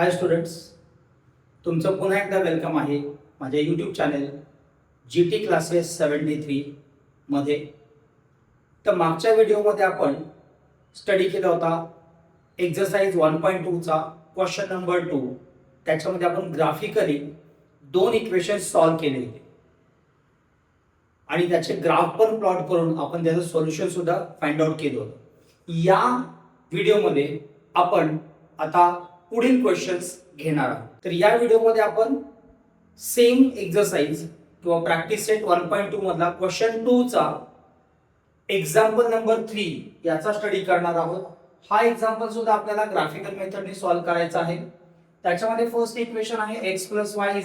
हाय students, तुमचं पुन्हा एकदा वेलकम आहे माझ्या यूट्यूब चॅनल GT क्लासेस 73 मध्ये. तर मागच्या व्हिडिओमध्ये आपण स्टडी केला होता एक्सरसाइज 1.2चा क्वेश्चन नंबर 2. त्याच्यामध्ये आपण ग्राफिकली दोन इक्वेशन्स सॉल्व्ह केले होते आणि त्याचे ग्राफ पण प्लॉट करून आपण त्याचं सोल्युशन सुद्धा फाइंड आउट केलं होतं. या व्हिडिओमध्ये आपण आता पुढील क्वेश्चन्स घेणार आहोत. तर या व्हिडिओमध्ये आपण सेम एक्सरसाइज किंवा प्रॅक्टिस सेट 1.2 मधला क्वेश्चन 2 चा एक्झाम्पल नंबर 3 याचा स्टडी करणार आहोत. हा एक्झाम्पल सुद्धा आपल्याला ग्राफिकल मेथडने सॉल्व्ह करायचा आहे. त्याच्यामध्ये फर्स्ट इक्वेशन आहे x + y =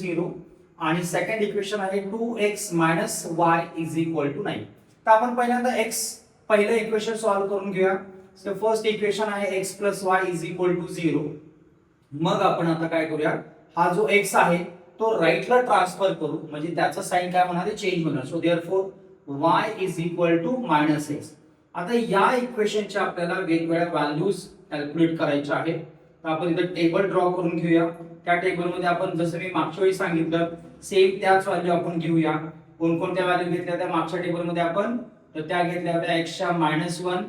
0 आणि सेकंड इक्वेशन आहे 2x - y = 9. तर आपण पहिल्यांदा पहिलं इक्वेशन सॉल्व्ह करून घेऊया. सो फर्स्ट इक्वेशन आहे x + y = 0. मग आपण आता काय करूया, हा जो x आहे तो राईटला ट्रान्सफर करू, म्हणजे त्याचं साइन काय होणार आहे, चेंज होणार. So therefore y = -x. आता या इक्वेशनच्या आपल्याला वेगवेगळ्या व्हॅल्यूज कॅल्क्युलेट करायच्या आहेत. तर आपण इथे टेबल ड्रॉ करून घेऊया. त्या टेबलमध्ये आपण जसं मी मागच्या वेळी सांगितलं सेम त्याच व्हॅल्यू आपण घेऊया. कोणकोणत्या व्हॅल्यू घेतल्या त्या मागच्या टेबलमध्ये आपण, तर त्या घेतल्या होत्या x च्या -1,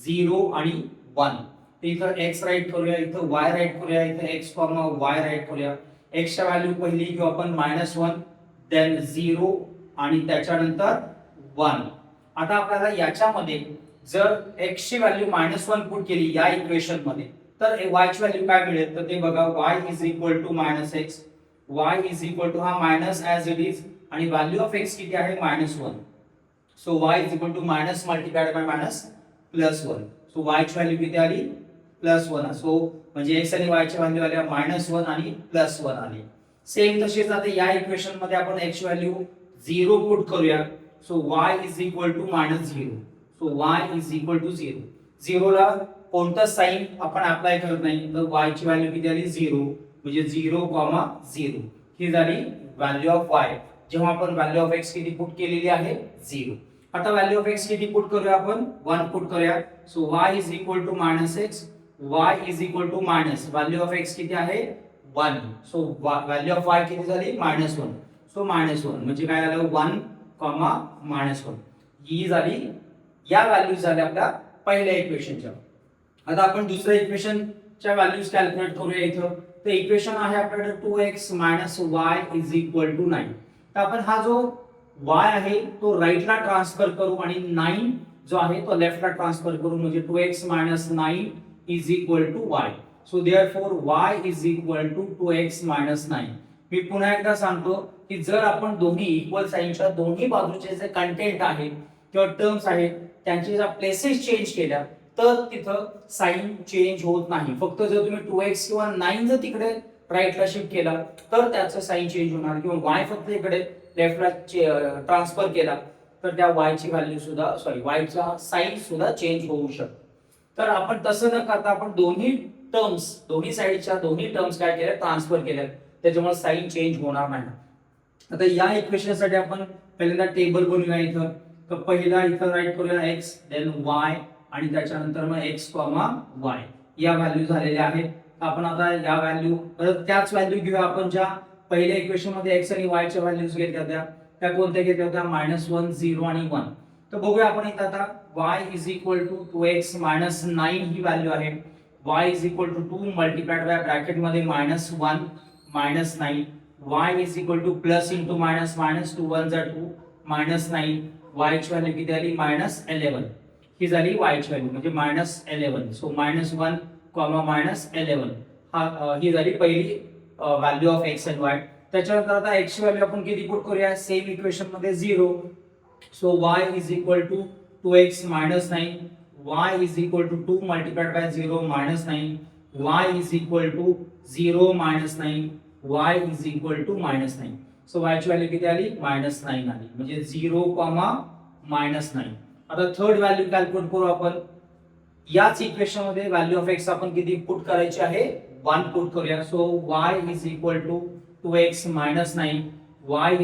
0 आणि 1. इथं x राईट करूया, इथं y राईट करूया, इथं x, y राईट करूया. x च्या व्हॅल्यू पहिली घेऊ आपण -1, देन 0 आणि त्याच्यानंतर 1. आता आपल्याला याच्यामध्ये जर x ची व्हॅल्यू -1 पुट केली या इक्वेशन मध्ये, तर y ची व्हॅल्यू काय मिळेल, तर ते बघा y = -x, y हा मायनस ॲज इट इज आणि व्हॅल्यू ऑफ x किती आहे, -1. So y -, multiplied by -+1. So y ची व्हॅल्यू किती आली, +1. सो म्हणजे x आणि y ची व्हॅल्यू आल्या -1 आणि +1 आली. सेम तशीच आता या इक्वेशन मध्ये आपण x ची व्हॅल्यू 0 पुट करूया. So y -0. सो y = 0 ला कोणतं साइन आपण अप्लाय करत नाही, तर y ची व्हॅल्यू किती आली, 0. म्हणजे 0, 0 ही झाली व्हॅल्यू ऑफ y. जेव्हा आपण व्हॅल्यू ऑफ x किती पुट केलेली आहे, 0. आता व्हॅल्यू ऑफ x किती पुट करूया आपण, 1 पुट करूया. So y -x, y value of x किती आहे, 1. सो व्हॅल्यू ऑफ y किती झाली, -1. सो -1 म्हणजे काय झालं, 1, -1 ही झाली, या व्हॅल्यूज झाल्या आपल्या पहिल्या इक्वेशनच्या. आता आपण दुसऱ्या इक्वेशनच्या व्हॅल्यूज कॅल्क्युलेट करूया. इथं तर इक्वेशन आहे आपल्याकडे 2x - y = 9. तर आपण हा जो y आहे तो राईटला ट्रान्सफर करू आणि 9 जो आहे तो लेफ्टला ट्रान्सफर करू, म्हणजे 2x - 9 = y. So therefore y = 2x - 9. मी पुन्हा एकदा सांगतो की जर आपण दोन्ही इक्वल साइनच्या दोन्ही बाजूचे जे कंटेंट आहे किंवा टर्म्स आहेत त्यांची जर प्लेसेस चेंज केल्या तर तिथं साइन चेंज होत नाही. फक्त जर तुम्ही 2x किंवा 9 जर तिकडे राईटला शिफ्ट केला तर त्याचं साइन चेंज होणार, किंवा y फक्त इकडे लेफ्टला ट्रान्सफर केला तर त्या y ची व्हॅल्यू सुद्धा y चा साइन सुद्धा चेंज होऊ शकतो. तर आपण तसं न करता आपण दोन्ही साइडच्या दोन्ही टर्म्स काय केल्या, ट्रान्सफर केल्या, त्याच्यामुळे साइन चेंज होणार नाही. आता या इक्वेशन साठी आपण पहिल्यांदा टेबल बनवूया. इथं तर पहिला इथं राईट करूया x, देन y आणि त्याच्यानंतर मग x, y या व्हॅल्यू झालेल्या आहेत. आपण आता या व्हॅल्यू परत त्याच व्हॅल्यू घेऊया आपण ज्या पहिल्या इक्वेशन मध्ये x आणि y च्या व्हॅल्यूज घेतल्या होत्या. त्या कोणत्या घेतल्या होत्या, -1, 0 आणि 1. तर बघूया आपण इथं आता y = 2x - 9 ही व्हॅल्यू आहे. y = 2 मल्टिप्लाइड बाय ब्रॅकेट मध्ये -1 -9. y = प्लस इंटू मायनस, -2 1 जा 2 -9. y ची व्हॅल्यू किती आली, -11. ही झाली y ची व्हॅल्यू म्हणजे -11. सो -1, -11 ही झाली पहिली व्हॅल्यू ऑफ x आणि y. त्याच्यानंतर आता x ची व्हॅल्यू आपण किती पुट करूया, सेम इक्वेशन मध्ये 0. So y = 2x - 9. y = 2 multiplied by 0 -9. y = 0 -9. y = so y ची व्हॅल्यू किती आली, -9 आली, म्हणजे 0, -9. आता थर्ड व्हॅल्यू कॅल्क्युलेट करू आपण. याच इक्वेशन मध्ये व्हॅल्यू ऑफ x आपण किती पुट करायची आहे, 1 पुट करूया. So y = 2x - 9. y =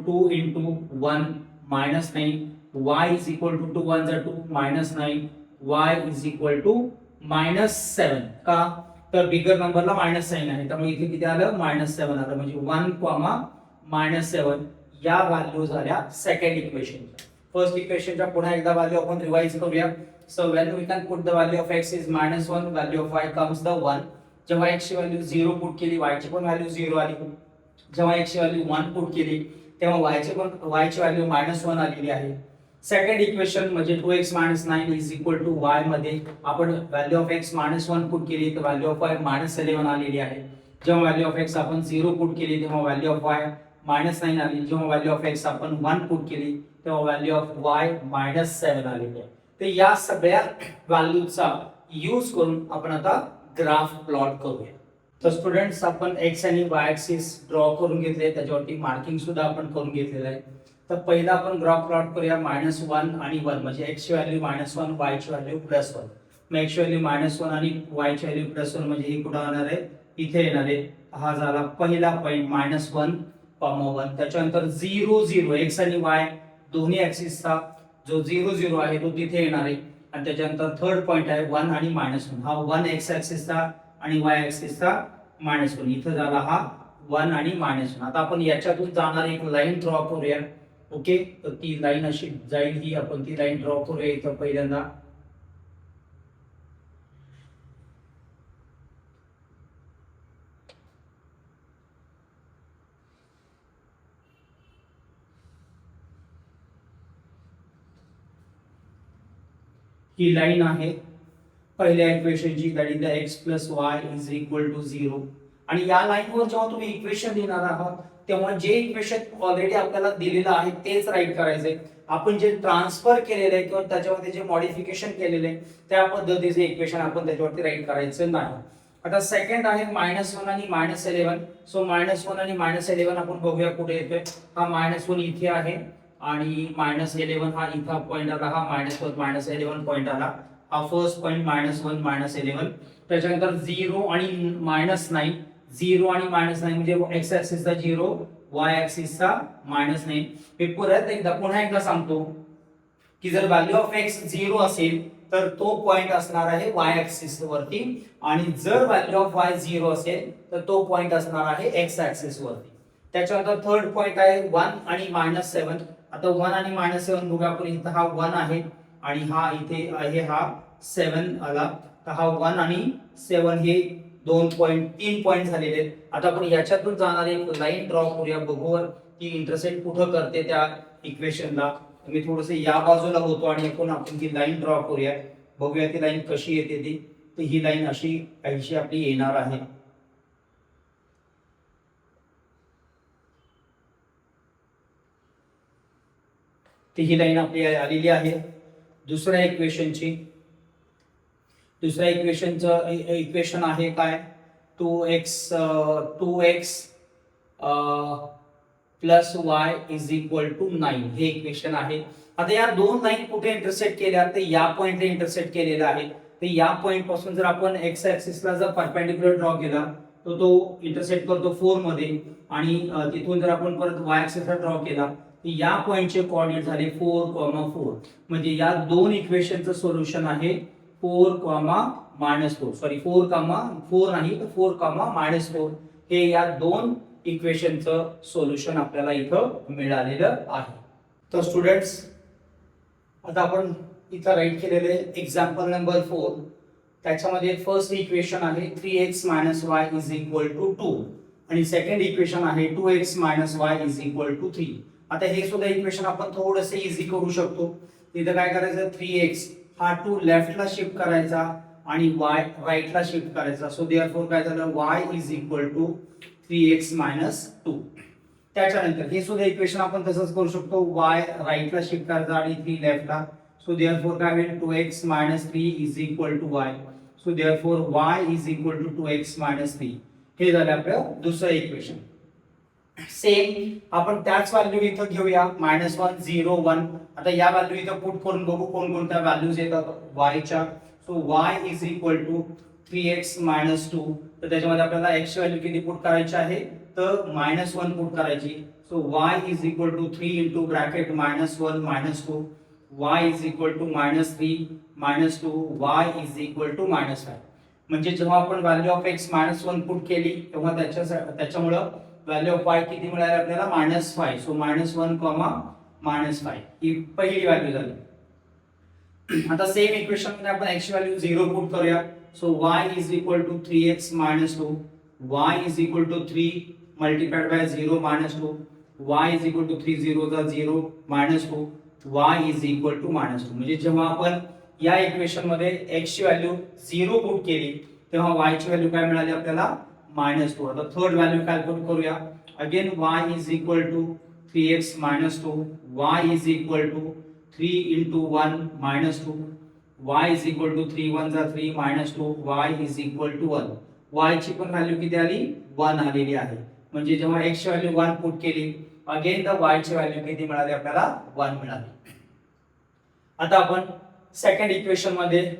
2 into 1 -9. y = 2 1 जा 2 -9. y = -7. का, तर बिगर नंबरला मायनस साइन आहे, त्यामुळे इथे किती आलं -7 आलं, म्हणजे 1, -7 या व्हॅल्यू झाल्या सेकंड इक्वेशन. फर्स्ट इक्वेशनच्या पुन्हा एकदा व्हॅल्यू आपण रिवाइज करूया. So when we can put the value of x is -1, value of y comes the 1. जेव्हा x ची व्हॅल्यू 0 पुट केली, y ची पण व्हॅल्यू 0 आली. जेव्हा x ची व्हॅल्यू 1 पुट केली, तेव्हा y ची व्हॅल्यू -1 आलेली आहे. सेकंड इक्वेशन म्हणजे 2x - 9 is equal to y मध्ये आपण व्हॅल्यू ऑफ x -1 पुट केली तर व्हॅल्यू ऑफ y -11 आलेली आहे. जेव्हा व्हॅल्यू ऑफ x आपण 0 पुट केली तेव्हा व्हॅल्यू ऑफ y -9 आली. जेव्हा व्हॅल्यू ऑफ x आपण 1 पुट केली तेव्हा व्हॅल्यू ऑफ y -7 आलेली आहे. तर या सगळ्या व्हॅल्यूचा यूज करून आपण आता ग्राफ प्लॉट करूया. तर स्टुडंट्स आपण x आणि y ऍक्सिस ड्रॉ करून घेतले, त्याच्यावरती मार्किंग सुद्धा आपण करून घेतलेलं आहे. तर पहिला आपण ग्राफ प्लॉट करूया -1 आणि 1, म्हणजे x ची व्हॅल्यू -1, y ची व्हॅल्यू +1. मग x ची व्हॅल्यू -1 आणि y ची व्हॅल्यू +1 म्हणजे हे कुठे येणार आहे, इथे येणार आहे. हा झाला पहिला पॉइंट -1, 1. त्याच्यानंतर 0 0 x आणि y दोन्ही ऍक्सिसचा जो 0 0 आहे तो तिथे येणार आहे. आणि त्याच्यानंतर थर्ड पॉइंट आहे 1 आणि -1. हा 1 x ऍक्सिसचा आणि y ऍक्सिसचा -1. इथे झाला हा 1 आणि -1. आता आपण याच्यातून जाणारी एक लाईन ड्रॉ करूया. ओके, तर ती लाईन अशी जाईल, ही आपण ती लाईन ड्रॉ करूया. इथं पहिल्यांदा ही लाईन आहे पहिल्या इक्वेशनची, that is the x + y is equal to 0. आणि या लाईनवर जेव्हा तुम्ही इक्वेशन लिहिणार आहात तेव्हा जे इक्वेशन ऑलरेडी आपल्याला दिलेलं आहे तेच राईट करायचंय. आपण जे ट्रान्सफर केलेलं आहे किंवा त्याच्यामध्ये जे मॉडिफिकेशन केलेलं आहे त्या पद्धतीचे इक्वेशन आपण त्याच्यावरती राईट करायचं नाही. आता सेकंड आहे -1 आणि -11. सो -1 आणि -11 आपण बघूया कुठे येतोय. हा -1 इथे आहे आणि -11 हा इथं पॉइंट आला, हा -11 पॉइंट आला. हा फर्स्ट पॉइंट -1 -11. त्याच्यानंतर 0 आणि -9, 0 आणि -9 म्हणजे x ऍक्सिसचा 0, y ऍक्सिसचा -9. मी पुन्हा एकदा सांगतो की जर व्हॅल्यू ऑफ x 0 असेल तर तो पॉइंट असणार आहे y ऍक्सिस वरती, आणि जर व्हॅल्यू ऑफ y 0 असेल तर तो पॉइंट असणार आहे x ऍक्सिस वरती. त्याच्यानंतर थर्ड पॉइंट आहे 1 आणि -7. आता 1 आणि -7 बघूया आपण. इथं हा 1 आहे आणि हा इथे आहे हा 7 आला. तर हा 1 आणि 7 हे 3 पॉइंट झालेले आहेत. आता आपण याच्यातून जाणारी एक लाईन ड्रॉ करूया, बघू की इंटरसेक्ट कुठं करते त्या इक्वेशनला. मी थोडस या बाजूला होतो आणि आपण ती लाईन ड्रॉ करूया, बघूया ती लाईन कशी येते ती. तर ही लाईन अशी काहीशी आपली येणार आहे. ती ही लाईन आपली आलेली आहे दुसऱ्या इक्वेशनची. दुसऱ्या इक्वेशनचं इक्वेशन आहे काय, 2x + y is equal to 9. हे इक्वेशन आहे. आता या दोन लाईन कुठे इंटरसेक्ट केल्या, तर या पॉइंटला इंटरसेक्ट केलेला आहे. तर या पॉइंट पासून जर आपण x ऍक्सिसला जर परपेंडिक्युलर ड्रॉ केला तर तो इंटरसेक्ट करतो 4 मध्ये, आणि तिथून जर आपण परत y ऍक्सिसला ड्रॉ केला तर या पॉइंटचे कोऑर्डिनेट झाले 4, 4. म्हणजे या दोन इक्वेशनचं सोल्युशन आहे 4, -4. सॉरी 4, 4 नाही तर 4, -4. हे या दोन इक्वेशनचं सोल्युशन आपल्याला इथं मिळालेलं आहे. तर स्टुडंट्स आता आपण इथं राईट केलेले एक्झाम्पल नंबर 4. त्याच्यामध्ये फर्स्ट इक्वेशन आहे 3x - y is equal to 2, आणि सेकंड इक्वेशन आहे 2x - y is equal to 3. आता हे सुद्धा इक्वेशन आपण थोडंसं इझी करू शकतो. इथं काय करायचं, 3x हा 2 लेफ्टला शिफ्ट करायचा आणि y राईटला शिफ्ट करायचा. सो देअरफॉर काय झालं, y is equal to 3x - 2. त्याच्यानंतर हे सुद्धा इक्वेशन आपण तसंच करू शकतो, y राईटला शिफ्ट करायचा आणि 3 लेफ्टला. सो देअरफॉर काय होईल, 2x - 3 is equal to y. So therefore y is equal to 2x - 3. हे झालं आपलं दुसरं इक्वेशन. सेम आपण त्याच व्हॅल्यू इथं घेऊया, -1 0 1. आता या व्हॅल्यू इथं पुट करून बघू कोणकोणत्या व्हॅल्यूज येतात y च्या. So y is equal to 3x - 2. तर त्याच्यामध्ये आपल्याला x ची व्हॅल्यू किती पुट करायची आहे, तर -1 पुट करायची. So y is equal to 3 into bracket -1 - 2. y is equal to -3 - 2. y is equal to -5. म्हणजे जेव्हा आपण व्हॅल्यू ऑफ एक्स -1 पुट केली तेव्हा त्याच्यामुळं व्हॅल्यू ऑफ y किती मिळाली आपल्याला -5. सो -1, -5 ही पहिली व्हॅल्यू झाली. आता सेम इक्वेशन मध्ये आपण x ची व्हॅल्यू 0 पुट करूया. So y is equal to 3x - 2, y is equal to 3 multiplied by 0 - 2, y is equal to 3 0 0 -2, y is equal to -2. म्हणजे जेव्हा आपण या इक्वेशन मध्ये x ची व्हॅल्यू 0 पुट केली तेव्हा y ची व्हॅल्यू काय मिळाली आपल्याला -2. आता थर्ड व्हॅल्यू कॅल्क्युलेट करूया. Again y is equal to 3x - 2, y is equal to 3 into 1 - 2, y is equal to 3 1 3 -2, y is equal to 1. y ची पण व्हॅल्यू किती आली 1 आलेली आहे. म्हणजे जेव्हा x ची व्हॅल्यू 1 पुट केली अगेन द y ची व्हॅल्यू किती मिळाली आपल्याला 1 मिळाली. आता आपण सेकंड इक्वेशन मध्ये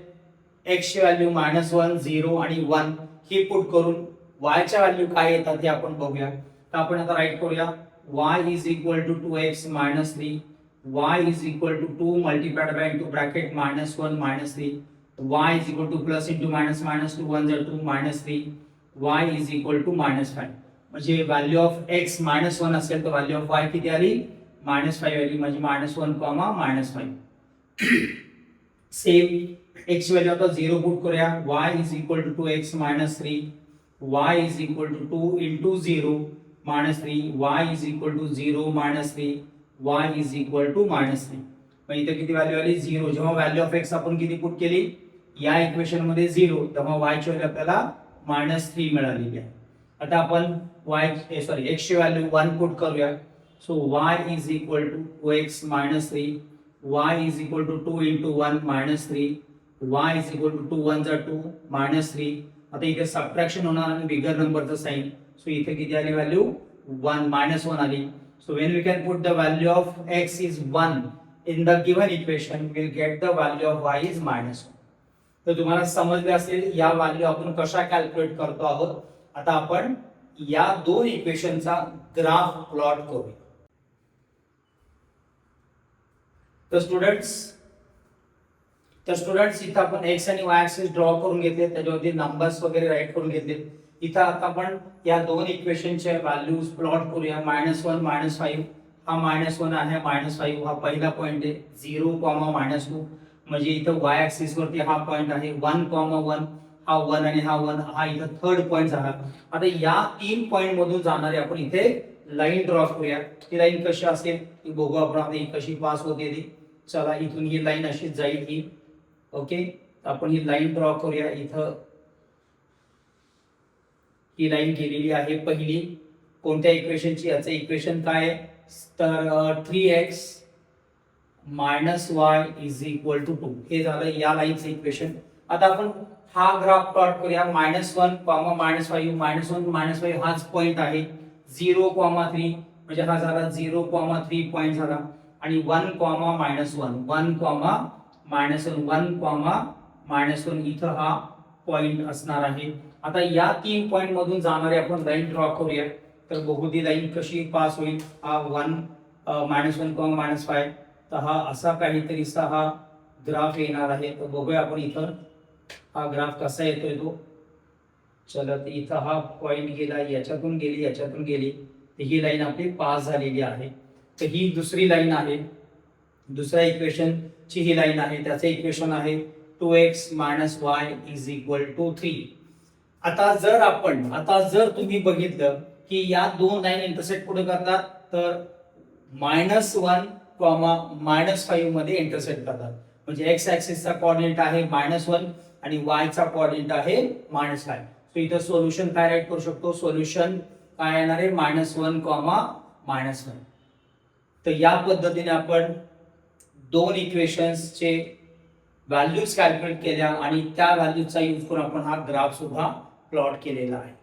x ची व्हॅल्यू -1 0 आणि 1 ही पुट करून y च्या व्हॅल्यू काय येतात ते आपण बघूया. तर आपण आता राईट करूया. y is equal to 2x - 3, y is equal to 2 multiplied by into bracket -1 - 3, y is equal to plus into minus 2 1 2 -3, y is equal to -5. म्हणजे व्हॅल्यू ऑफ x -1 असेल तर व्हॅल्यू ऑफ y किती आली -5 आली. म्हणजे -1, -5. Same x value आता 0 put करूया. y is equal to 2x - 3, y is equal to 2 into 0 - 3, y is equal to 0 - 3, y is equal to -3. मग इथे किती व्हॅल्यू आली 0. जेव्हा व्हॅल्यू ऑफ x आपण किती पुट केली या इक्वेशन मध्ये 0 तेव्हा y ची व्हॅल्यू आपल्याला -3 मिळालेली आहे. आता आपण x ची व्हॅल्यू 1 पुट करूया. So y is equal to 2x - 3, y is equal to 2 into 1 - 3, y is equal to 2 1 2 -3. आता इथे सबट्रॅक्शन होणार आणि बिगर नंबरचं साइन. सो इथे किती आली व्हॅल्यू 1 -1 आली. So when we can put the value of x is 1 in the given equation we will get the value of y is -1. तर तुम्हाला समजले असेल या व्हॅल्यू आपण कशा कॅल्क्युलेट करतो आहोत. आता आपण या दोन इक्वेशनचा ग्राफ प्लॉट करूया. तर स्टुडंट्स इथं आपण x आणि y ऍक्सिस ड्रॉ करून घेतले, त्याच्यावरती नंबर्स वगैरे राईट करून घेतले. इथं आता आपण या दोन इक्वेशनचे व्हॅल्यूज प्लॉट करूया. -1 -5 हा -1 आहे, -5 हा पहिला पॉइंट आहे. 0, -2 म्हणजे इथं y ऍक्सिस वरती हा पॉइंट आहे. 1, 1 हा 1 आणि हा 1 हा इथं थर्ड पॉइंट झाला. आता या तीन पॉइंट मधून जाणारे आपण इथे लाईन ड्रॉ करूया. ती लाईन कशी असेल ती बघू आपण. आता ही कशी पास होते ती. चला इथून ही लाईन अशीच जाईल ही. ओके, आपण ही लाईन ड्रॉ करूया. इथं ही लाईन गेलेली आहे पहिली. कोणत्या इक्वेशनची? याचं इक्वेशन काय आहे तर 3x - y is equal to 2 हे झालं या लाईनचं इक्वेशन. आता आपण हा ग्राफ प्लॉट करूया. -1, -5 -1, -5 हाच पॉइंट आहे. 0, 3 म्हणजे हा झाला 0, 3 पॉइंट झाला. आणि 1, -1 -1 इथं हा पॉइंट असणार आहे. आता या तीन पॉइंट मधून जाणारे आपण लाईन ड्रॉ करूया. तर बघू ती लाईन कशी पास होईल. हा 1, -1, -5 तर हा असा काहीतरीचा हा ग्राफ येणार आहे. तर बघूया आपण इथं हा ग्राफ कसा येतोय तो. चला तर इथं हा पॉइंट गेला, याच्यातून गेली तर ही लाईन आपली पास झालेली आहे. तर ही दुसरी लाईन आहे. दुसऱ्या इक्वेशन ची ही लाईन आहे. त्याचे इक्वेशन आहे 2x - y is equal to 3. आता जर तुम्ही बघितलं की या दोन लाईन इंटरसेक्ट कुठे करतात तर -1, -5 मध्ये इंटरसेक्ट करतात. म्हणजे x ऍक्सिसचा कोऑर्डिनेट आहे -1 आणि y चा कोऑर्डिनेट आहे -5. सो इथं सोल्युशन काय राईट करू शकतो. सोल्युशन काय येणार आहे -1, -5. तर या पद्धतीने आपण दोन इक्वेशन्सचे व्हॅल्यूज कॅल्क्युलेट केल्या आणि त्या व्हॅल्यूजचा यूज करून आपण हा ग्राफ सुद्धा प्लॉट केलेला आहे.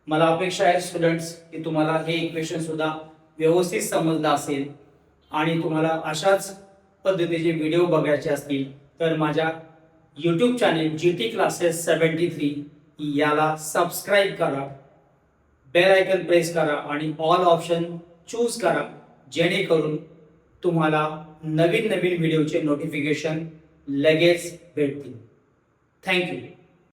मला अपेक्षा आहे स्टुडंट्स की तुम्हाला हे इक्वेशन सुद्धा व्यवस्थित समजलं असेल आणि तुम्हाला अशाच पद्धतीचे व्हिडिओ बघायचे असतील तर माझ्या YouTube चॅनेल GT क्लासेस 73 याला सबस्क्राईब करा, बेल आयकन प्रेस करा आणि ऑल ऑप्शन चूज करा, जेणेकरून तुम्हाला नवीन व्हिडिओचे नोटिफिकेशन लगेच भेटतील. थँक्यू.